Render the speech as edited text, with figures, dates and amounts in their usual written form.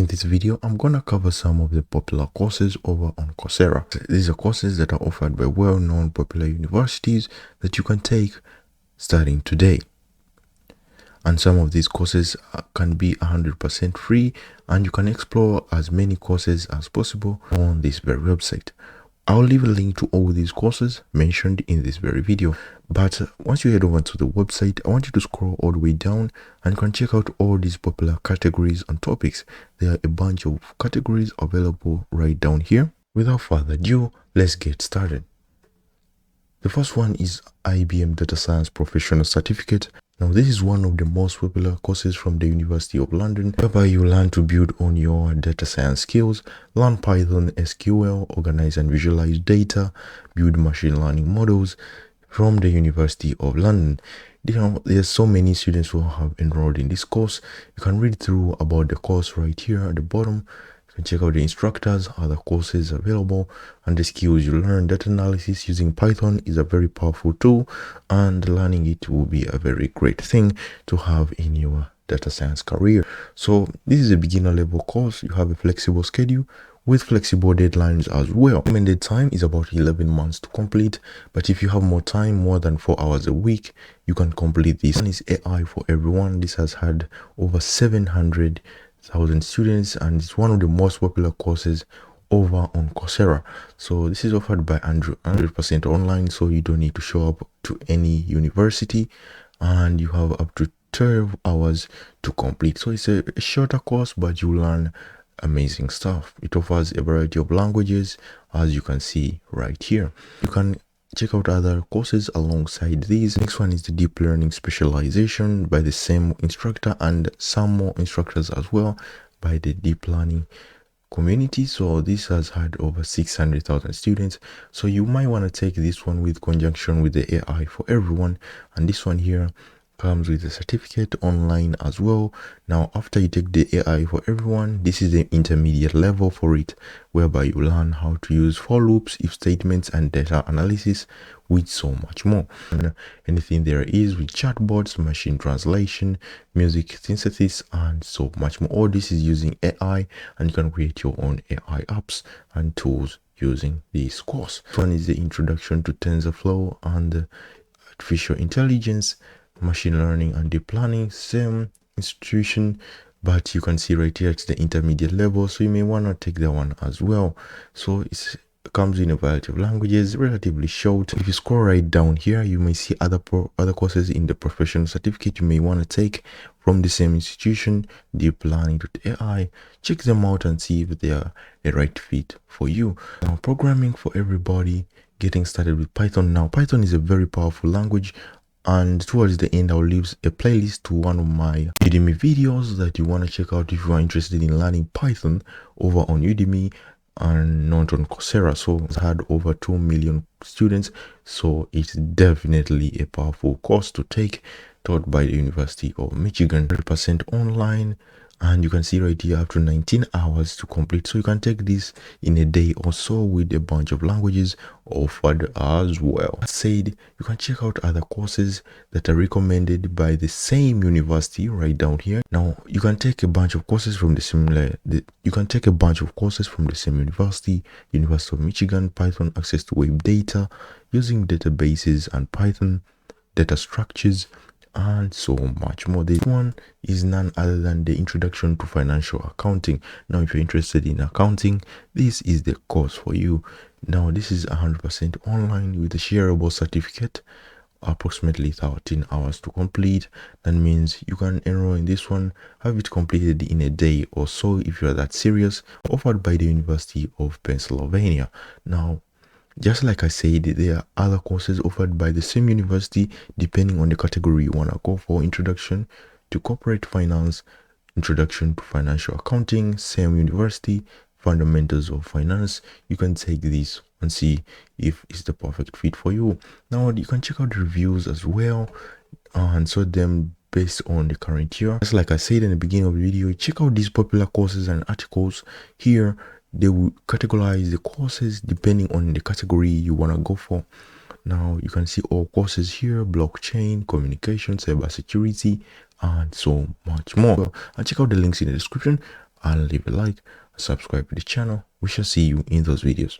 In this video, I'm gonna cover some of the popular courses over on Coursera. These are courses that are offered by well-known popular universities that you can take starting today. And some of these courses can be 100% free, and you can explore as many courses as possible on this very website. I'll leave a link to all these courses mentioned in this very video. But once you head over to the website, I want you to scroll all the way down and you can check out all these popular categories and topics. There are a bunch of categories available right down here. Without further ado, let's get started. The first one is IBM Data Science Professional Certificate. Now, this is one of the most popular courses from the University of London, whereby you learn to build on your data science skills, learn Python, SQL, organize and visualize data, build machine learning models from the University of London. There's so many students who have enrolled in this course. You can read through about the course right here at the bottom. You can check out the instructors, other courses available, and the skills you learn. Data analysis using Python is a very powerful tool, and learning it will be a very great thing to have in your data science career. So this is a beginner level course. You have a flexible schedule with flexible deadlines as well. Recommended time is about 11 months to complete, but if you have more time, more than 4 hours a week, you can complete this. One is AI for everyone. This has had over 700,000 students, and it's one of the most popular courses over on Coursera. So this is offered by Andrew, 100% online, so you don't need to show up to any university, and you have up to 12 hours to complete. So it's a shorter course, but you learn amazing stuff. It offers a variety of languages, as you can see right here. You can check out other courses alongside these. Next one is the Deep Learning Specialization by the same instructor, and some more instructors as well by the Deep Learning community. So this has had over 600,000 students, so you might want to take this one with conjunction with the AI for everyone. And this one here comes with a certificate online as well. Now, after you take the AI for everyone, this is the intermediate level for it, whereby you learn how to use for loops, if statements, and data analysis, with so much more. And anything there is with chatbots, machine translation, music synthesis, and so much more. All this is using AI, and you can create your own AI apps and tools using this course. One is the Introduction to TensorFlow and Artificial Intelligence, Machine Learning and Deep Learning, same institution, but you can see right here it's the intermediate level, so you may want to take that one as well. So it comes in a variety of languages, relatively short. If you scroll right down here, you may see other courses in the professional certificate you may want to take from the same institution, Deep Learning to AI. Check them out and see if they are a right fit for you. Now, programming for everybody, getting started with Python. Now, Python is a very powerful language, and towards the end, I'll leave a playlist to one of my Udemy videos that you want to check out if you are interested in learning Python over on Udemy and not on Coursera. So it's had over 2 million students, so it's definitely a powerful course to take, taught by the University of Michigan. 100% online, and you can see right here up to 19 hours to complete. So you can take this in a day or so with a bunch of languages offered as well. That said, you can check out other courses that are recommended by the same university right down here. Now, you can take a bunch of courses from the same university, University of Michigan, Python, access to web data, using databases and Python, data structures, and so much more. This one is none other than the Introduction to Financial Accounting. Now, if you're interested in accounting, this is the course for you. Now, this is 100% online with a shareable certificate, approximately 13 hours to complete. That means you can enroll in this one, have it completed in a day or so if you're that serious. Offered by the University of Pennsylvania. Now, just like I said, there are other courses offered by the same university depending on the category you want to go for. Introduction to Corporate Finance, Introduction to Financial Accounting, same university. Fundamentals of Finance. You can take this and see if it's the perfect fit for you. Now, you can check out the reviews as well and sort them based on the current year. Just like I said in the beginning of the video, check out these popular courses and articles here. They will categorize the courses depending on the category you want to go for. Now, you can see all courses here: blockchain, communication, cybersecurity, and so much more. I'll check out the links in the description. and leave a like, subscribe to the channel. We shall see you in those videos.